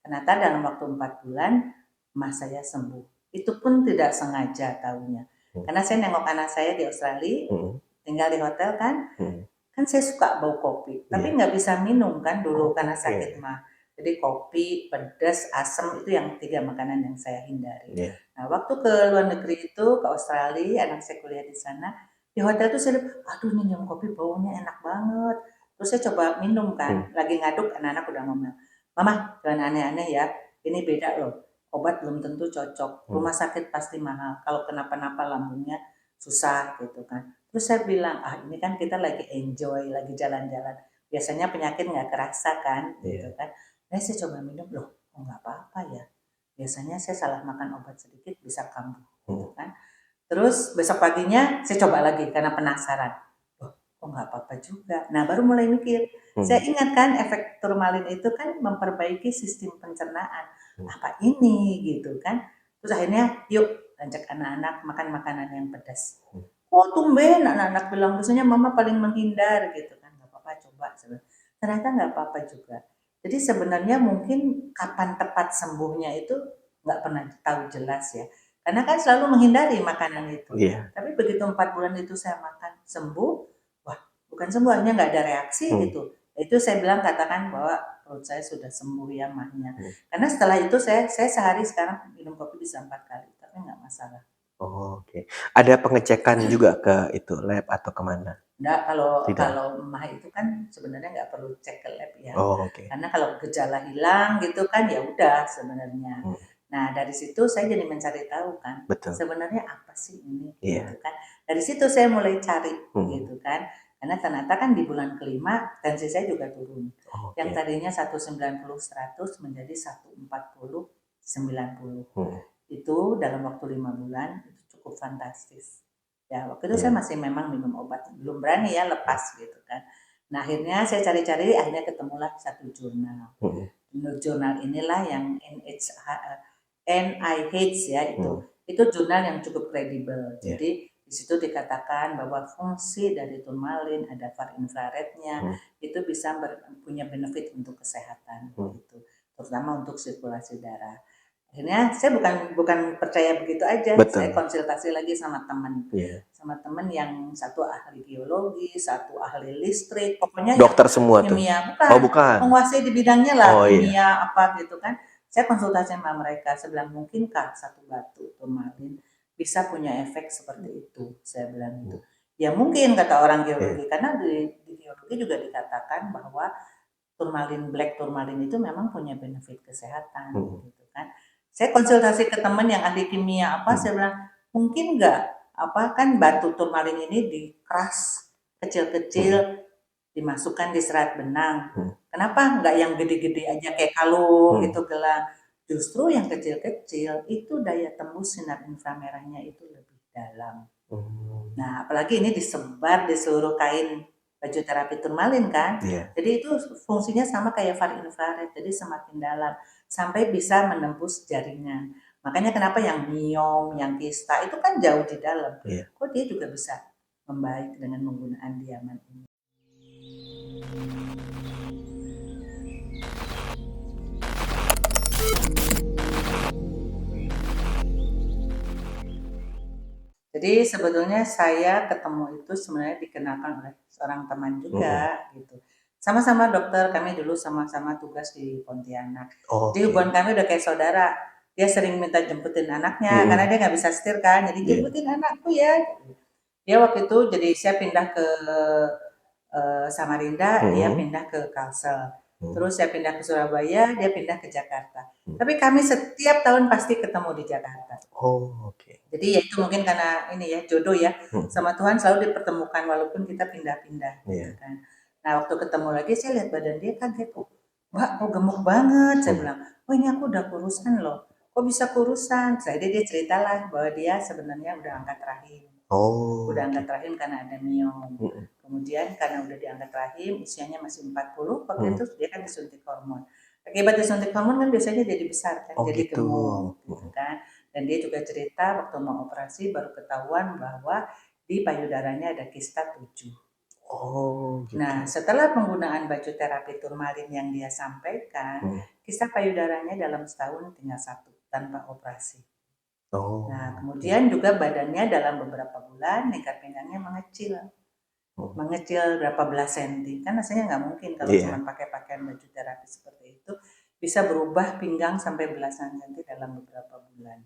Ternyata dalam waktu 4 bulan emas saya sembuh. Itu pun tidak sengaja tahunya. Karena saya nengok anak saya di Australia, tinggal di hotel kan, kan saya suka bau kopi, tapi nggak bisa minum kan dulu karena sakit mah. Jadi kopi, pedas, asam itu yang 3 makanan yang saya hindari. Nah, waktu ke luar negeri itu, ke Australia, anak saya kuliah di sana, di hotel tuh saya lihat, aduh ini minum kopi baunya enak banget. Terus saya coba minum kan, lagi ngaduk, anak-anak udah ngomel, "Mama, jangan aneh-aneh ya, ini beda loh, obat belum tentu cocok, rumah sakit pasti mahal, kalau kenapa-napa lambungnya susah," gitu kan. Terus saya bilang, ini kan kita lagi enjoy, lagi jalan-jalan, biasanya penyakit nggak kerasa kan, gitu kan. Nah, saya coba minum, loh kok nggak apa-apa ya, biasanya saya salah makan obat sedikit bisa kambuh, gitu kan. Terus besok paginya saya coba lagi karena penasaran, loh kok nggak apa-apa juga. Nah, baru mulai mikir, saya ingat kan efek turmalin itu kan memperbaiki sistem pencernaan, apa ini gitu kan. Terus akhirnya yuk ajak anak-anak makan makanan yang pedas. Oh tumben anak-anak bilang, biasanya mama paling menghindar gitu kan, nggak apa-apa coba. Ternyata nggak apa-apa juga. Jadi sebenarnya mungkin kapan tepat sembuhnya itu nggak pernah tahu jelas ya. Karena kan selalu menghindari makanan itu. Tapi begitu 4 bulan itu saya makan sembuh, wah bukan sembuh, hanya nggak ada reaksi gitu. Itu saya bilang katakan bahwa perut saya sudah sembuh ya mahnya. Karena setelah itu saya sehari sekarang minum kopi bisa 4 kali, tapi nggak masalah. Oke. Ada pengecekan juga ke itu lab atau kemana? Enggak, Tidak. kalau mah itu kan sebenarnya nggak perlu cek ke lab ya. Oke. Karena kalau gejala hilang gitu kan ya udah sebenarnya. Nah, dari situ saya jadi mencari tahu kan, Betul. sebenarnya apa sih ini Iya. gitu kan. Dari situ saya mulai cari gitu kan. Karena ternyata kan di bulan kelima tensi saya juga turun. Yang tadinya 190/100 menjadi 140/90. Itu dalam waktu 5 bulan itu cukup fantastis. Ya, waktu itu saya masih memang minum obat, belum berani ya lepas gitu kan. Nah, akhirnya saya cari-cari, akhirnya ketemulah satu jurnal. Menurut jurnal inilah yang NIH ya itu. Itu jurnal yang cukup kredibel. Jadi di situ dikatakan bahwa fungsi dari turmalin, ada far infrarednya, itu bisa punya benefit untuk kesehatan gitu. Terutama untuk sirkulasi darah. Akhirnya saya bukan percaya begitu aja. Saya konsultasi lagi sama teman. Sama teman yang satu ahli biologi, satu ahli listrik, pokoknya dokter semua tuh. kimia, bukan. menguasai di bidangnya lah, kimia apa gitu kan. Saya konsultasi sama mereka, saya bilang mungkinkah satu batu turmalin bisa punya efek seperti itu, saya bilang itu. Ya mungkin kata orang geologi, karena di geologi juga dikatakan bahwa black turmalin itu memang punya benefit kesehatan gitu kan. Saya konsultasi ke teman yang ahli kimia saya bilang mungkin nggak kan batu turmalin ini dikeras kecil-kecil dimasukkan di serat benang. Kenapa nggak yang gede-gede aja kayak kalung itu gelang? Justru yang kecil-kecil itu daya tembus sinar inframerahnya itu lebih dalam. Nah, apalagi ini disebar di seluruh kain baju terapi turmalin kan. Jadi itu fungsinya sama kayak far infrared, jadi semakin dalam sampai bisa menembus jaringan. Makanya kenapa yang miom, yang kista itu kan jauh di dalam. Kok dia juga bisa membaik dengan menggunakan diaman ini. Jadi sebetulnya saya ketemu itu sebenarnya dikenalkan oleh seorang teman juga gitu. Sama-sama dokter, kami dulu sama-sama tugas di Pontianak. Jadi hubungan kami udah kayak saudara. Dia sering minta jemputin anaknya karena dia nggak bisa setir kan. Jadi jemputin anakku ya. Dia waktu itu jadi saya pindah ke Samarinda, dia pindah ke Kalsel. Terus saya pindah ke Surabaya, dia pindah ke Jakarta. Tapi kami setiap tahun pasti ketemu di Jakarta. Jadi ya itu mungkin karena ini ya jodoh ya, sama Tuhan selalu dipertemukan walaupun kita pindah-pindah gitu kan. Nah waktu ketemu lagi saya lihat badan dia kaget, Mbak kok gemuk banget, saya bilang, oh ini aku udah kurusan loh, kok bisa kurusan? Jadi dia ceritalah bahwa dia sebenarnya udah angkat rahim. Udah angkat rahim karena ada miom. Kemudian karena udah diangkat rahim, usianya masih 40, waktu itu dia kan disuntik hormon. Akibat disuntik hormon kan biasanya jadi besar kan, jadi gemuk gitu kan. Dan dia juga cerita waktu mau operasi baru ketahuan bahwa di payudaranya ada kista 7. Nah, setelah penggunaan baju terapi turmalin yang dia sampaikan, kisah payudaranya dalam setahun tinggal 1 tanpa operasi. Oh. Nah, kemudian juga badannya dalam beberapa bulan lingkar pinggangnya mengecil. Mengecil berapa belas senti. Kan rasanya nggak mungkin kalau cuma pakai pakaian baju terapi seperti itu bisa berubah pinggang sampai belasan senti dalam beberapa bulan.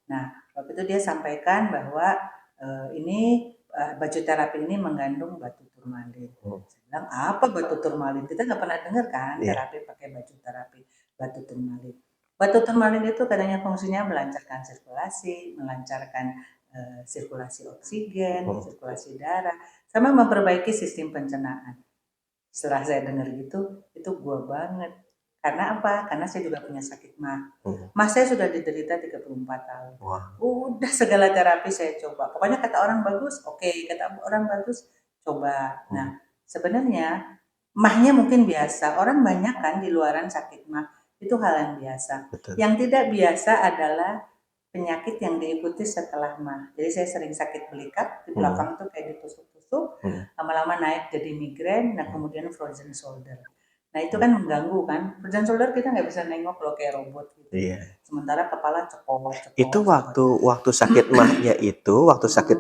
Nah, waktu itu dia sampaikan bahwa ini baju terapi ini mengandung batu turmalin. Saya bilang, apa batu turmalin? Kita nggak pernah dengar kan terapi pakai batu turmalin. Batu turmalin itu katanya fungsinya melancarkan sirkulasi, melancarkan sirkulasi oksigen, sirkulasi darah, sama memperbaiki sistem pencernaan. Setelah saya dengar gitu, itu gua banget. Karena apa? Karena saya juga punya sakit mah. Mah saya sudah diderita 34 tahun. Udah segala terapi saya coba. Pokoknya kata orang bagus, oke. Kata orang bagus, coba. Nah, sebenarnya mahnya mungkin biasa. Orang banyak kan di luaran sakit mah. Itu hal yang biasa. Betul. Yang tidak biasa adalah penyakit yang diikuti setelah mah. Jadi saya sering sakit belikat di belakang tuh kayak ditusuk-tusuk, lama-lama naik jadi migrain, nah kemudian frozen shoulder. Nah itu kan mengganggu kan. Frozen shoulder kita nggak bisa nengok loh kayak robot gitu. Sementara kepala cekok. Itu waktu sakit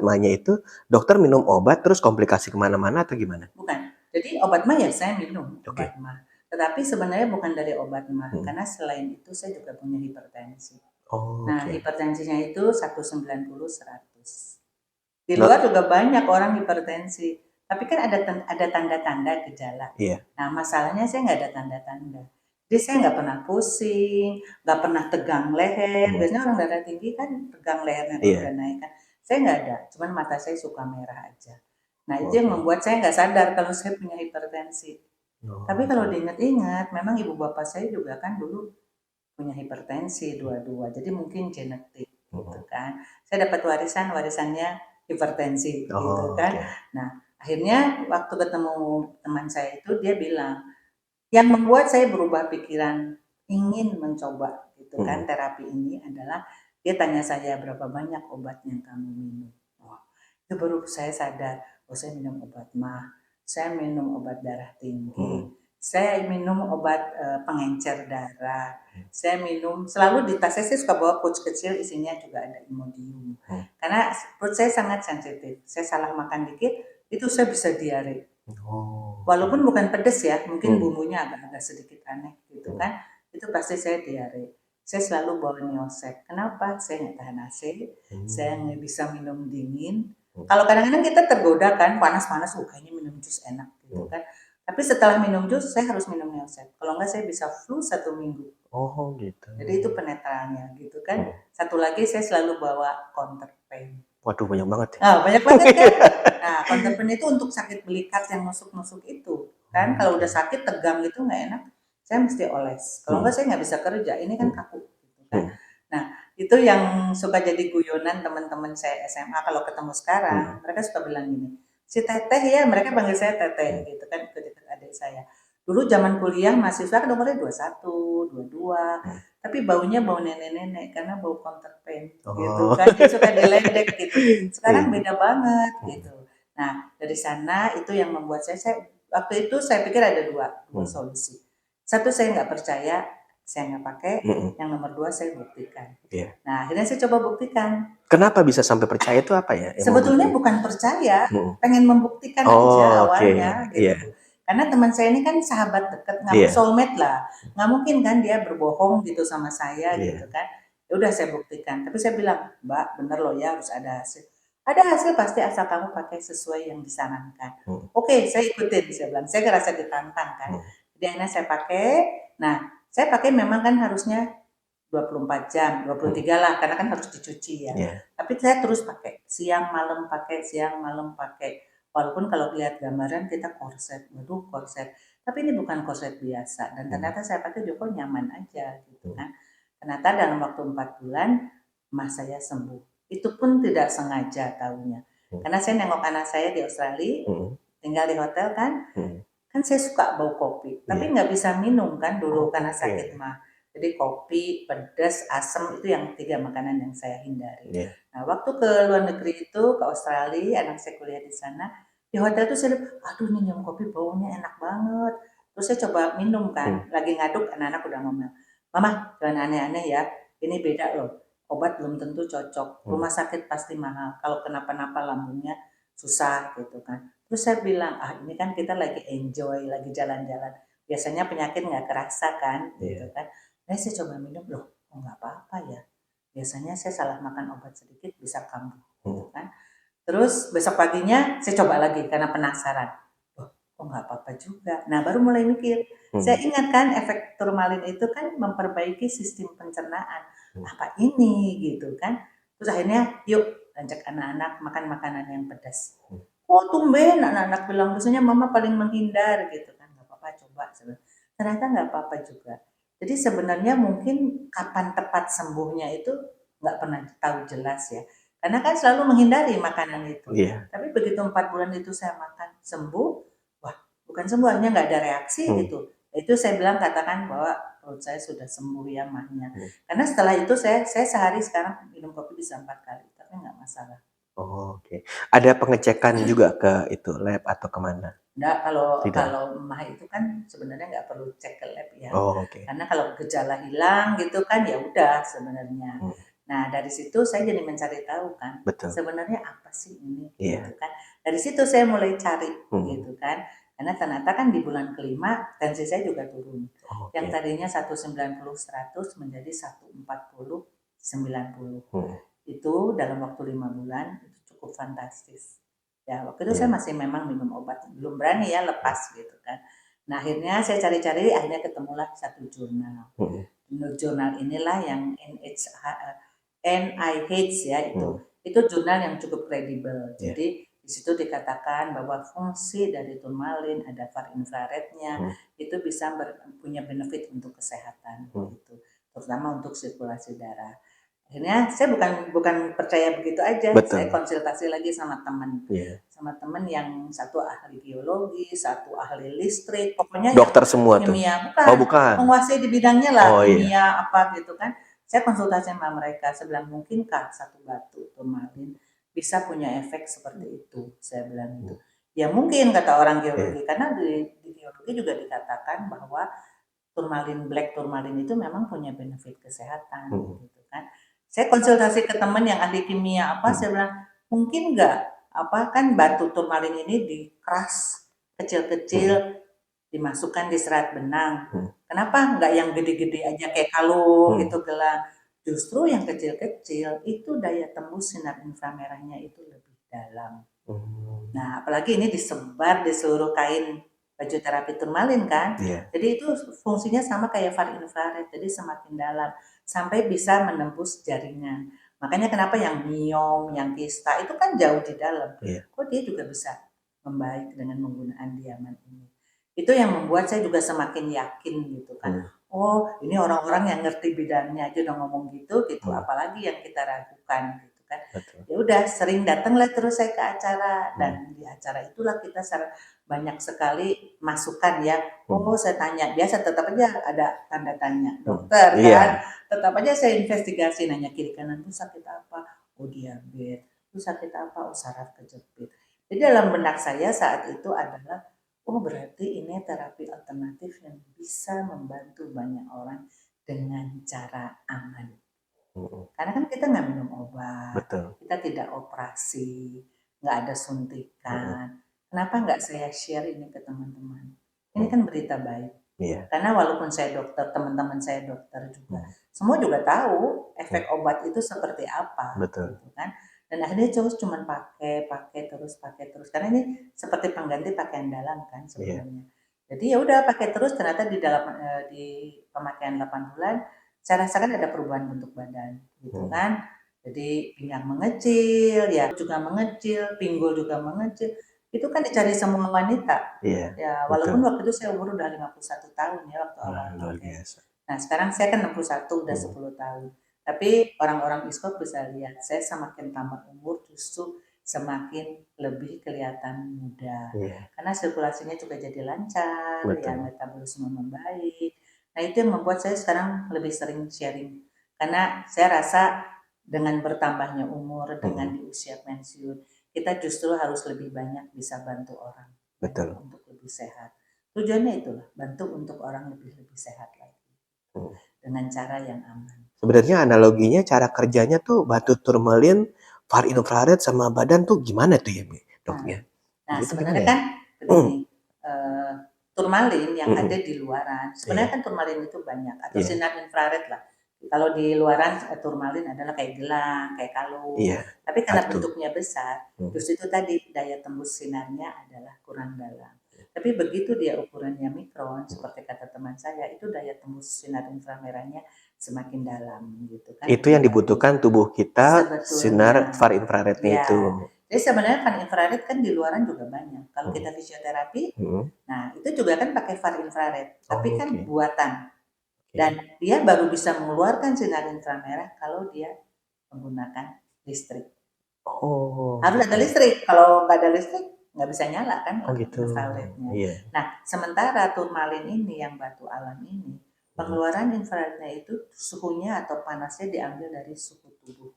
mahnya itu, dokter minum obat terus komplikasi kemana-mana atau gimana? Bukan. Jadi obat mah ya saya minum obat mah. Tetapi sebenarnya bukan dari obat mah, karena selain itu saya juga punya hipertensi. Nah, hipertensinya itu 190/100. Di luar juga banyak orang hipertensi, tapi kan ada tanda-tanda gejala. Nah, masalahnya saya nggak ada tanda-tanda. Jadi saya nggak pernah pusing, nggak pernah tegang leher. Biasanya orang darah tinggi kan tegang lehernya kalau udah naik kan. Saya nggak ada, cuman mata saya suka merah aja. Nah, itu yang membuat saya nggak sadar kalau saya punya hipertensi. Tapi kalau diingat-ingat, memang ibu bapak saya juga kan dulu punya hipertensi dua-dua, jadi mungkin genetik gitu kan. Saya dapat warisannya hipertensi gitu kan. Nah, akhirnya waktu ketemu teman saya itu dia bilang, yang membuat saya berubah pikiran ingin mencoba gitu kan terapi ini adalah dia tanya saya berapa banyak obat yang kamu minum. Itu baru saya sadar, saya minum obat mah, saya minum obat darah tinggi, saya minum obat pengencer darah, saya minum selalu di tas saya suka bawa pouch kecil isinya juga ada Imodium. Karena perut saya sangat sensitif, saya salah makan dikit itu saya bisa diare. Walaupun bukan pedes ya, mungkin bumbunya agak sedikit aneh gitu kan, itu pasti saya diare. Saya selalu bawa Neosek. Kenapa? Saya nggak tahan AC, saya nggak bisa minum dingin. Kalau kadang-kadang kita tergoda kan, panas-panas, kayaknya minum jus enak gitu kan. Tapi setelah minum jus, saya harus minum Neosek. Kalau enggak, saya bisa flu 1 minggu. Oh gitu. Jadi itu penetralnya gitu kan. Satu lagi saya selalu bawa counterpain. Waduh banyak banget ya. Nah, banyak banget kan. Nah, counterpain itu untuk sakit belikat yang nusuk-nusuk itu. Kan kalau udah sakit tegang gitu nggak enak, saya mesti oles. Kalau enggak saya nggak bisa kerja. Ini kan kaku gitu kan. Nah, itu yang suka jadi guyonan teman-teman saya SMA kalau ketemu sekarang, mereka suka bilang gini, si Teteh ya, mereka panggil saya Teteh gitu kan, itu dekat adik saya. Dulu zaman kuliah mahasiswa kan umurnya 21, 22, tapi baunya bau nenek-nenek karena bau counterpain gitu kan, dia suka diledek gitu. Sekarang beda banget gitu. Nah, dari sana itu yang membuat saya waktu itu saya pikir ada dua solusi. Satu, saya nggak percaya, saya nggak pakai. Yang nomor 2, saya buktikan. Nah, akhirnya saya coba buktikan. Kenapa bisa sampai percaya itu apa ya? Sebetulnya bukan percaya, pengen membuktikan aja awalnya gitu. Karena teman saya ini kan sahabat dekat, nggak soulmate lah. Nggak mungkin kan dia berbohong gitu sama saya gitu kan. Ya udah saya buktikan. Tapi saya bilang, Mbak, bener loh ya harus ada hasil. Ada hasil pasti asal kamu pakai sesuai yang disarankan. Oke, saya ikutin, saya bilang. Saya ngerasa ditantang kan. Jadi akhirnya saya pakai. Nah, saya pakai memang kan harusnya 24 jam, 23 lah, karena kan harus dicuci ya. Tapi saya terus pakai, siang malam pakai, siang malam pakai. Walaupun kalau lihat gambaran kita korset, waduh korset. Tapi ini bukan korset biasa. Dan ternyata saya pakai Joko nyaman aja gitu kan. Ternyata dalam waktu 4 bulan, mah saya sembuh. Itu pun tidak sengaja tahunya. Karena saya nengok anak saya di Australia, tinggal di hotel kan. Kan saya suka bau kopi, tapi nggak bisa minum kan dulu karena sakit mah. Jadi kopi, pedas, asam itu yang 3 makanan yang saya hindari. Nah, waktu ke luar negeri itu, ke Australia, anak saya kuliah di sana, di hotel tuh saya lihat, aduh ini minum kopi baunya enak banget. Terus saya coba minum kan, lagi ngaduk anak-anak udah ngomel, Mama jangan aneh-aneh ya, ini beda loh, obat belum tentu cocok, rumah sakit pasti mahal, kalau kenapa-napa lambungnya susah gitu kan. Terus saya bilang, ah ini kan kita lagi enjoy, lagi jalan-jalan, biasanya penyakit nggak kerasa kan, gitu Iya. kan. Nah saya coba minum, loh oh nggak apa-apa ya, biasanya saya salah makan obat sedikit bisa kambuh, gitu kan. Terus besok paginya saya coba lagi karena penasaran. Oh, kok nggak apa-apa juga. Nah, baru mulai mikir. Saya Hmm. ingat kan efek turmalin itu kan memperbaiki sistem pencernaan. Hmm. Apa ini gitu kan? Terus akhirnya yuk ajak anak-anak makan makanan yang pedas. Hmm. Oh, tumben anak-anak bilang biasanya mama paling menghindar gitu kan. Nggak apa-apa coba. Ternyata nggak apa-apa juga. Jadi sebenarnya mungkin kapan tepat sembuhnya itu nggak pernah tahu jelas ya. Karena kan selalu menghindari makanan itu. Iya. Tapi begitu 4 bulan itu saya makan sembuh, wah bukan sembuh, hanya nggak ada reaksi gitu. Itu saya bilang katakan bahwa perut saya sudah sembuh ya mahnya. Karena setelah itu saya sehari sekarang minum kopi bisa 4 kali, tapi nggak masalah. Oh, oke. Ada pengecekan juga ke itu lab atau kemana? Enggak, kalau Tidak. kalau mah itu kan sebenarnya nggak perlu cek ke lab ya. Oh, oke. Karena kalau gejala hilang gitu kan ya udah sebenarnya. Hmm. Nah, dari situ saya jadi mencari tahu kan, Betul. sebenarnya apa sih ini gitu Iya. kan. Dari situ saya mulai cari Hmm. gitu kan. Karena ternyata kan di bulan kelima tensi saya juga turun. Yang Oke. tadinya 190/100 menjadi 140/90. Hmm. Itu dalam waktu 5 bulan itu cukup fantastis. Ya waktu itu saya Iya. masih memang minum obat, belum berani ya lepas gitu kan. Nah akhirnya saya cari-cari, akhirnya ketemulah satu jurnal. Hmm. Jurnal inilah yang NIH ya Hmm. itu jurnal yang cukup kredibel. Iya. Jadi di situ dikatakan bahwa fungsi dari turmalin ada far infrarednya itu bisa punya benefit untuk kesehatan gitu, terutama untuk sirkulasi darah. Akhirnya saya bukan percaya begitu aja, saya Betul. konsultasi lagi sama teman. Iya. Sama teman yang satu ahli biologi, satu ahli listrik, pokoknya yang Dokter semua tuh? kimia, Oh, bukan, bukan. menguasai di bidangnya lah, Oh, iya. kimia apa gitu kan. Saya konsultasi sama mereka, saya bilang mungkinkah satu batu turmalin bisa punya efek seperti itu, saya bilang gitu. Ya mungkin kata orang geologi, karena di geologi juga dikatakan bahwa black turmalin itu memang punya benefit kesehatan gitu kan. Saya konsultasi ke teman yang ahli kimia apa, saya bilang mungkin nggak apa kan batu turmalin ini dikeras kecil-kecil dimasukkan di serat benang. Kenapa nggak yang gede-gede aja kayak kalung gitu gelang? Justru yang kecil-kecil itu daya tembus sinar inframerahnya itu lebih dalam. Nah, apalagi ini disebar di seluruh kain baju terapi turmalin kan. Iya. Jadi itu fungsinya sama kayak far infrared, jadi semakin dalam sampai bisa menembus jaringan. Makanya kenapa yang miom, yang kista itu kan jauh di dalam. Iya. Kok dia juga bisa membaik dengan menggunakan diamond ini. Itu yang membuat saya juga semakin yakin gitu kan. Oh, ini orang-orang yang ngerti bidangnya aja udah ngomong gitu, apalagi yang kita ragukan gitu kan. Ya udah sering datanglah terus saya ke acara dan di acara itulah kita banyak sekali masukan ya. Oh, saya tanya, biasa tetap aja ada tanda tanya dokter kan. Tetap aja saya investigasi nanya kiri kanan tuh sakit apa? Oh, diabetes. Itu sakit apa? Oh, saraf kejepit. Jadi dalam benak saya saat itu adalah oh berarti ini terapi alternatif yang bisa membantu banyak orang dengan cara aman. Karena kan kita nggak minum obat, kita tidak operasi, nggak ada suntikan. Kenapa nggak saya share ini ke teman-teman? Ini kan berita baik. Karena walaupun saya dokter, teman-teman saya dokter juga, semua juga tahu efek obat itu seperti apa, gitu kan. Dan akhirnya cuma pakai terus. Karena ini seperti pengganti pakaian dalam kan sebenarnya. Jadi ya udah pakai terus, ternyata di pemakaian 8 bulan saya rasakan ada perubahan bentuk badan gitu kan. Jadi pinggang mengecil, ya juga mengecil, pinggul juga mengecil. Itu kan dicari semua wanita. Ya walaupun waktu itu saya umur udah 51 tahun ya waktu awal pakai. Nah sekarang saya kan 61 udah 10 tahun. Tapi orang-orang ISPOK bisa lihat saya semakin tambah umur justru semakin lebih kelihatan muda. Karena sirkulasinya juga jadi lancar, ya metabolisme membaik. Nah itu yang membuat saya sekarang lebih sering sharing. Karena saya rasa dengan bertambahnya umur, dengan di usia pensiun, kita justru harus lebih banyak bisa bantu orang. Untuk lebih sehat. Tujuannya itulah, bantu untuk orang lebih sehat lagi. dengan cara yang aman. Sebenarnya analoginya cara kerjanya tuh batu turmalin, far infrared sama badan tuh gimana tuh ya, Dok ya? Nah, Itu gimana sebenarnya ya? kan begini, turmalin yang ada Mhm. di luaran, sebenarnya Iya, kan turmalin itu banyak atau iya, sinar infrared lah. Kalau di luaran turmalin adalah kayak gelang, kayak iya, kalung, tapi karena batu. bentuknya besar, Mhm. terus itu tadi daya tembus sinarnya adalah kurang dalam. Tapi begitu dia ukurannya mikron, seperti kata teman saya, itu daya tembus sinar inframerahnya semakin dalam gitu kan, Itu lebih yang bagus. dibutuhkan tubuh kita sinar Sebetulnya, far infrarednya itu. ya. Jadi sebenarnya far infrared kan di luaran juga banyak. Kalau Mhm. kita fisioterapi, Mhm. nah itu juga kan pakai far infrared, tapi Oh, kan oke. buatan. Dan Oke. dia baru bisa mengeluarkan sinar inframerah kalau dia menggunakan listrik. Oh, Harus ada gitu. listrik. Kalau nggak ada listrik, nggak bisa nyala kan Oh, gitu. infrarednya. Iya. Nah, sementara turmalin ini yang batu alam ini, Mhm. pengeluaran infrarednya itu suhunya atau panasnya diambil dari suhu tubuh.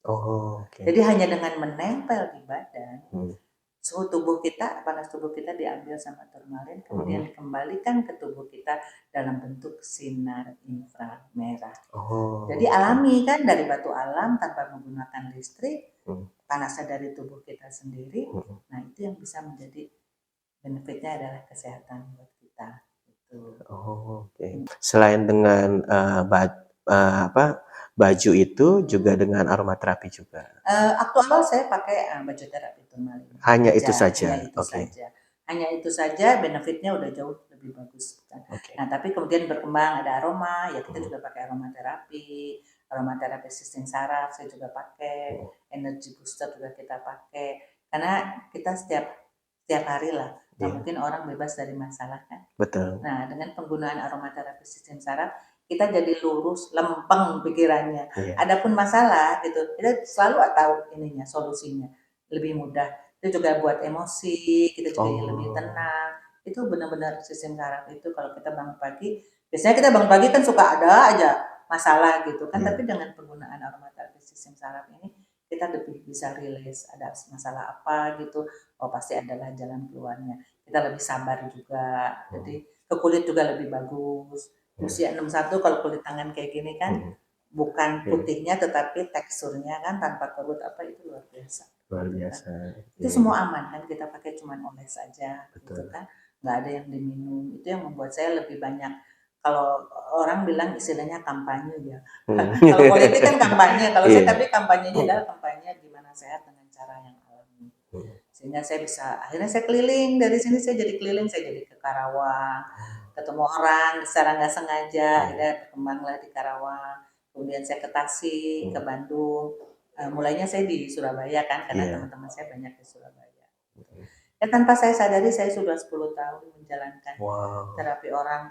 Oh, oke. Jadi hanya dengan menempel di badan, Mhm. suhu tubuh kita, panas tubuh kita diambil sama turmalin, kemudian Mhm. dikembalikan ke tubuh kita dalam bentuk sinar inframerah. Jadi Oh, oke. alami kan dari batu alam tanpa menggunakan listrik, Mhm. panasnya dari tubuh kita sendiri. Mhm. Nah itu yang bisa menjadi benefitnya adalah kesehatan buat kita. Gitu. Oh, oke. Selain dengan, apa, baju itu juga dengan aromaterapi juga? Aktual saya pakai baju terapi turmalin Hanya itu aja, saja? hanya itu Oke, saja. Hanya itu saja, benefitnya udah jauh lebih bagus. Kan. oke. Nah, tapi kemudian berkembang ada aroma, ya kita Mhm. juga pakai aromaterapi, aromaterapi sistem saraf saya juga pakai, Mhm. energy booster juga kita pakai. Karena kita setiap hari lah, nggak Iya, mungkin orang bebas dari masalah kan. betul. Nah, dengan penggunaan aromaterapi sistem saraf, kita jadi lurus, lempeng pikirannya. Iya. Adapun masalah gitu, kita selalu tahu ininya, solusinya. Lebih mudah. Itu juga buat emosi, kita juga lebih Oh, tenang. Itu benar-benar sistem saraf itu kalau kita bangun pagi, biasanya kita bangun pagi kan suka ada aja masalah gitu kan, iya. tapi dengan penggunaan aromaterapi sistem saraf ini kita lebih bisa rilis ada masalah apa gitu, oh pasti adalah jalan keluarnya. Kita lebih sabar juga, Mhm. jadi ke kulit juga lebih bagus. Di Mhm. usia 61 kalau kulit tangan kayak gini kan Mhm. bukan Iya, putihnya tetapi teksturnya kan tanpa kerut apa itu luar biasa luar gitu kan. biasa. Itu Iya, iya, semua aman kan kita pakai cuman oles saja gitu betul. kan. Nggak ada yang diminum. Itu yang membuat saya lebih banyak kalau orang bilang istilahnya kampanye ya. Mhm. Kalau politik kan kampanye, kalau saya Iya. tapi kampanyenya Mhm. adalah kampanye gimana sehat dengan cara yang alami. Mhm. Sehingga saya bisa akhirnya saya keliling dari sini saya jadi keliling, saya jadi ke Karawang, Oh, ketemu orang secara nggak sengaja, iya. akhirnya berkembanglah di Karawang. Kemudian saya ke Tasik, ke Mhm. Bandung. Mulainya saya di Surabaya kan, karena Iya. teman-teman saya banyak di Surabaya. Mhm. Ya tanpa saya sadari saya sudah 10 tahun menjalankan Wow. terapi orang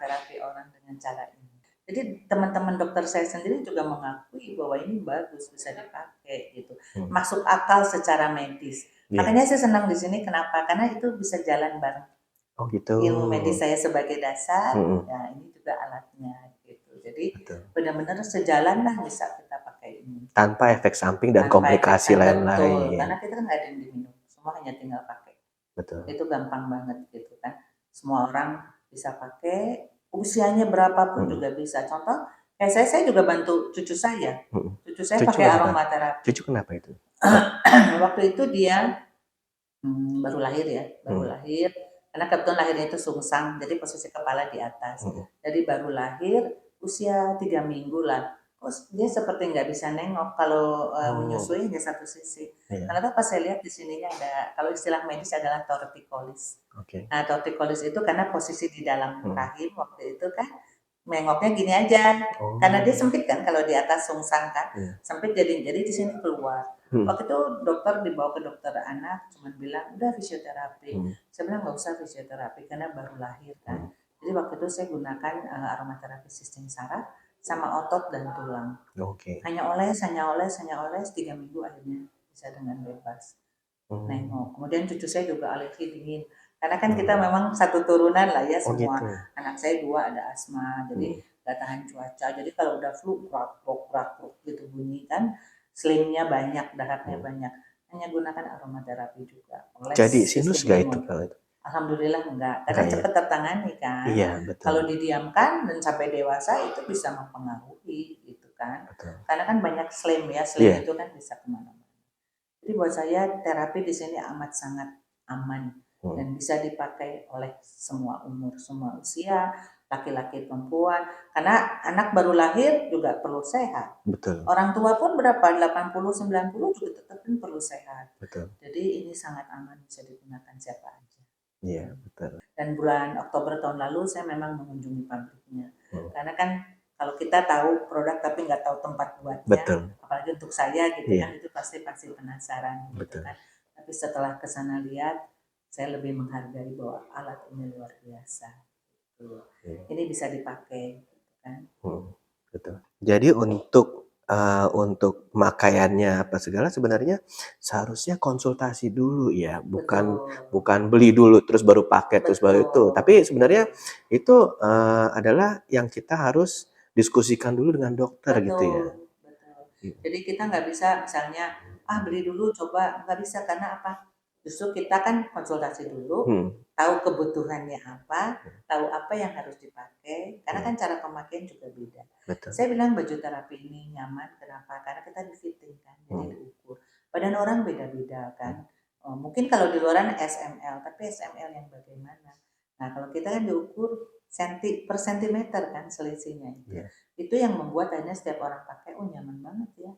dengan cara ini. Jadi teman-teman dokter saya sendiri juga mengakui bahwa ini bagus bisa dipakai gitu. Mhm. Masuk akal secara medis. Iya. Makanya saya senang di sini kenapa? Karena itu bisa jalan bareng. Oh, gitu. Ilmu medis saya sebagai dasar, Mhm. ya ini juga alatnya gitu. Jadi Betul. benar-benar sejalan lah bisa kita pakai ini. Tanpa efek samping dan Tanpa efek komplikasi betul, lain-lain. karena kita kan nggak ada yang diminum, semua hanya tinggal pakai. Betul. Itu gampang banget gitu kan. Semua orang bisa pakai, usianya berapapun Mhm. juga bisa. Contoh, kayak saya juga bantu cucu saya. Mhm. Cucu saya Cucu pakai kenapa? aromaterapi. Cucu kenapa itu? Waktu itu dia baru lahir ya, baru Mhm. lahir. Karena kebetulan lahirnya itu sungsang, jadi posisi kepala di atas. Mhm. Jadi baru lahir usia 3 minggu lah. Terus dia seperti nggak bisa nengok kalau Oh, menyusui hanya satu sisi. iya. Karena pas saya lihat di sininya ada, kalau istilah medis adalah torticollis. Oke. Nah, torticollis itu karena posisi di dalam Mhm. rahim waktu itu kan nengoknya gini aja. Karena dia Oh, sempit kan kalau di atas sungsang kan, iya. sempit jadi di sini keluar. Mhm. Waktu itu dokter dibawa ke dokter anak, cuman bilang udah fisioterapi. Mhm. Saya bilang nggak usah fisioterapi karena baru lahir kan. Mhm. Jadi waktu itu saya gunakan aromaterapi sistem saraf sama otot dan tulang. Oke. Hanya oles, 3 minggu akhirnya bisa dengan bebas Mmm. nengok. Kemudian cucu saya juga alergi dingin. Karena kan kita Oh. memang satu turunan lah ya Oh, semua. gitu? Anak saya 2 ada asma, jadi Mhm. nggak tahan cuaca. Jadi kalau udah flu prak-prok gitu bunyi kan, slimnya banyak, dahaknya Mhm. banyak. Hanya gunakan aromaterapi juga, oles Jadi sinus sistem nggak itu imun. kalau itu? Alhamdulillah enggak, karena Enggak ya? cepat tertangani kan. Iya, betul. Kalau didiamkan dan sampai dewasa itu bisa mempengaruhi gitu kan. Betul. Karena kan banyak slim ya, Iya. itu kan bisa kemana-mana. Jadi buat saya terapi di sini amat sangat aman dan bisa dipakai oleh semua umur, semua usia, laki-laki, perempuan. Karena anak baru lahir juga perlu sehat. Betul. Orang tua pun berapa 80, 90 juga tetap kan perlu sehat. Betul. Jadi ini sangat aman, bisa digunakan siapa aja. Iya, betul. Dan bulan Oktober tahun lalu saya memang mengunjungi pabriknya. Karena kan kalau kita tahu produk tapi nggak tahu tempat buatnya, Betul. apalagi untuk saya gitu Iya. kan, itu pasti penasaran gitu Betul. kan. Tapi setelah ke sana lihat, saya lebih menghargai bahwa alat ini luar biasa. Gitu. Iya. Ini bisa dipakai gitu kan. Betul. Jadi untuk pemakaiannya apa segala sebenarnya seharusnya konsultasi dulu ya, bukan beli dulu terus baru pakai terus baru itu. Tapi sebenarnya itu adalah yang kita harus diskusikan dulu dengan dokter gitu ya. Betul. Jadi kita nggak bisa misalnya beli dulu coba, nggak bisa karena apa? Justru kita kan konsultasi dulu, tahu kebutuhannya apa, tahu apa yang harus dipakai, karena kan cara pemakaian juga beda. Betul. Saya bilang baju terapi ini nyaman, kenapa? Karena kita di-fitting kan, jadi diukur. Badan orang beda-beda kan. Mungkin kalau di luaran SML, tapi SML yang bagaimana? Nah kalau kita kan diukur per sentimeter kan selisihnya itu. Itu yang membuat akhirnya setiap orang pakai, nyaman banget ya.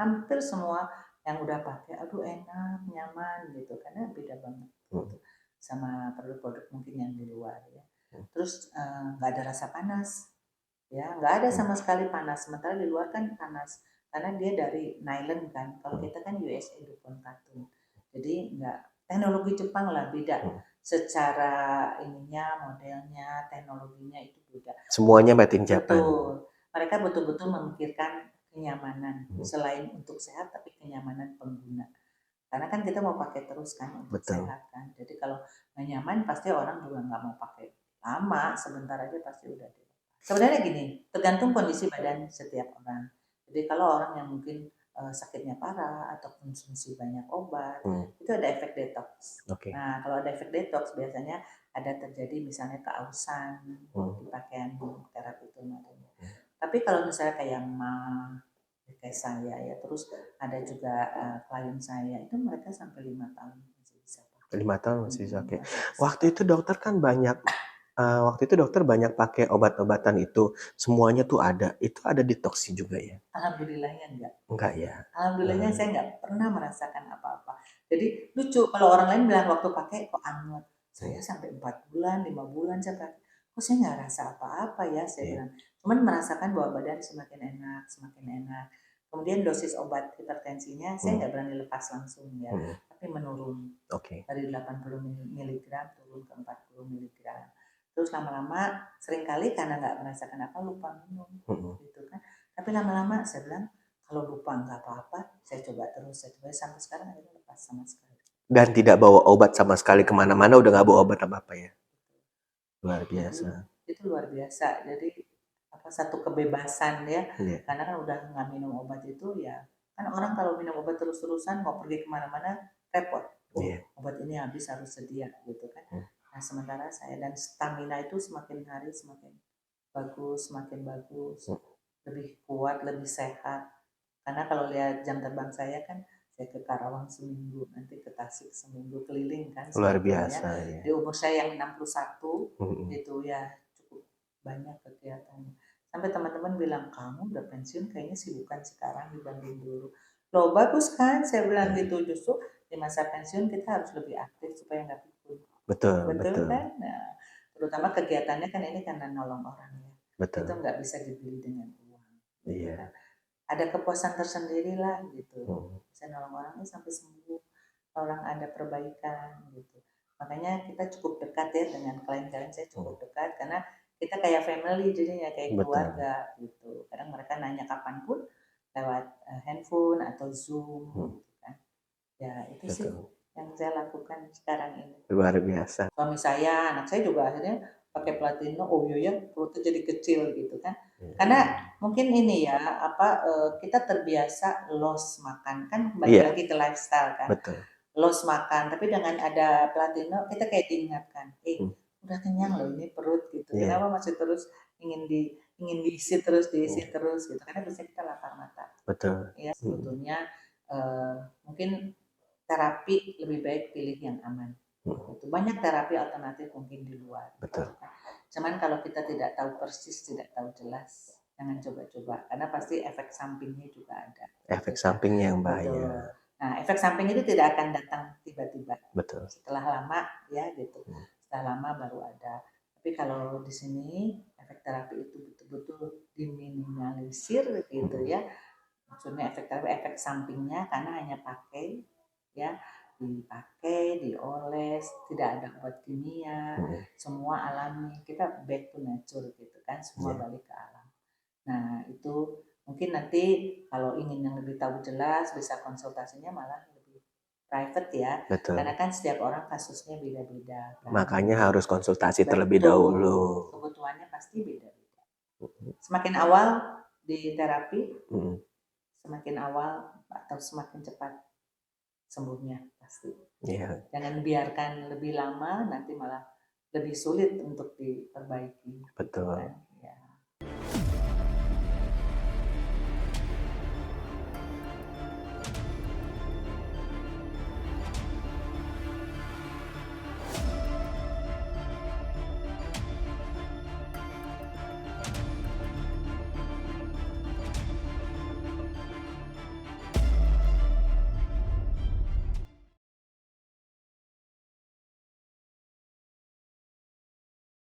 Hampir semua yang udah pakai, aduh enak, nyaman gitu, karena beda banget gitu. Sama produk-produk mungkin yang di luar ya. Terus nggak ada rasa panas, ya nggak ada sama sekali panas. Sementara di luar kan panas, karena dia dari nylon kan. Kalau kita kan USA DuPont cotton, jadi nggak teknologi Jepang lah beda. Secara ininya, modelnya, teknologinya itu beda. Semuanya made in Japan. Betul. Mereka betul-betul memikirkan kenyamanan selain untuk sehat tapi kenyamanan pengguna. Karena kan kita mau pakai terus kan untuk sehat kan. Jadi kalau nggak nyaman pasti orang juga nggak mau pakai lama, sebentar aja pasti udah deh. Sebenarnya gini, tergantung kondisi badan setiap orang. Jadi kalau orang yang mungkin sakitnya parah atau konsumsi banyak obat, itu ada efek detox. Nah kalau ada efek detox biasanya ada terjadi misalnya keausan di pakaian terapi toner. Tapi kalau misalnya kayak kayak saya ya, terus ada juga klien saya itu mereka sampai 5 tahun masih bisa pakai. 5 tahun masih bisa pakai. Waktu itu dokter kan banyak pakai obat-obatan itu, semuanya tuh ada. Itu ada detoksi juga ya? Alhamdulillahnya enggak. Enggak ya? Alhamdulillahnya saya nggak pernah merasakan apa-apa. Jadi lucu kalau orang lain bilang waktu pakai kok anget. Saya sampai 4 bulan, 5 bulan saya pakai. Kok saya nggak rasa apa-apa ya, saya bilang. Cuman merasakan bahwa badan semakin enak, semakin enak. Kemudian dosis obat hipertensinya saya nggak berani lepas langsung ya, tapi menurun. Dari 80 mg turun ke 40 mg. Terus lama-lama seringkali karena nggak merasakan apa lupa minum gitu kan. Tapi lama-lama saya bilang kalau lupa nggak apa-apa, saya coba terus, sampai sekarang akhirnya lepas sama sekali. Dan tidak bawa obat sama sekali kemana-mana, udah nggak bawa obat apa-apa ya? Luar biasa. Itu luar biasa. Jadi satu kebebasan ya, karena kan udah nggak minum obat itu ya. Kan orang kalau minum obat terus-terusan mau pergi kemana-mana repot. Obat ini habis harus sedia gitu kan. Nah sementara saya dan stamina itu semakin hari semakin bagus, lebih kuat, lebih sehat. Karena kalau lihat jam terbang saya kan, saya ke Karawang seminggu, nanti ke Tasik seminggu, keliling kan. Luar biasa ya. Di umur saya yang 61, itu ya cukup banyak kegiatannya. Sampai teman-teman bilang, kamu udah pensiun kayaknya sibukan sekarang dibanding dulu. Loh bagus kan, saya bilang gitu. Justru di masa pensiun kita harus lebih aktif supaya nggak pikun. Betul kan? Nah, terutama kegiatannya kan ini karena nolong orang ya. Itu nggak bisa dibeli dengan uang. Gitu kan? Ada kepuasan tersendiri lah gitu. Bisa nolong orang ini sampai sembuh. Orang ada perbaikan gitu. Makanya kita cukup dekat ya dengan klien-klien saya cukup dekat karena kita kayak family jadinya kayak keluarga gitu. Kadang mereka nanya kapanpun lewat handphone atau Zoom gitu kan. Ya itu sih yang saya lakukan sekarang ini. Luar biasa. Suami saya, anak saya juga akhirnya pakai Platino, perutnya jadi kecil gitu kan. Karena mungkin ini ya kita terbiasa los makan kan kembali lagi ke lifestyle kan. loss makan, tapi dengan ada Platino kita kayak diingatkan, udah kenyang loh ini perut gitu. Iya. Kenapa masih terus ingin diisi terus gitu. Karena biasanya kita lapar mata. Betul. Ya sebetulnya mungkin terapi lebih baik pilih yang aman. Gitu. Banyak terapi alternatif mungkin di luar. Betul. Cuman kalau kita tidak tahu persis, tidak tahu jelas, jangan coba-coba karena pasti efek sampingnya juga ada. Efek sampingnya yang bahaya. Betul. Nah, efek samping itu tidak akan datang tiba-tiba. Betul. Setelah lama ya gitu. Setelah lama baru ada. Tapi kalau di sini efek terapi itu betul-betul diminimalisir gitu ya. Maksudnya efek terapi, efek sampingnya karena hanya pakai ya, dipakai, dioles, tidak ada obat kimia, semua alami. Kita back to nature gitu kan, semua balik ke alam. Nah, itu mungkin nanti kalau ingin yang lebih tahu jelas bisa konsultasinya malah lebih private ya. Betul. Karena kan setiap orang kasusnya beda-beda. Kan? Makanya harus konsultasi terlebih dahulu. Kebutuhannya pasti beda-beda. Semakin awal di terapi, semakin awal atau semakin cepat sembuhnya pasti. Yeah. Jangan biarkan lebih lama, nanti malah lebih sulit untuk diperbaiki. Betul. Kan?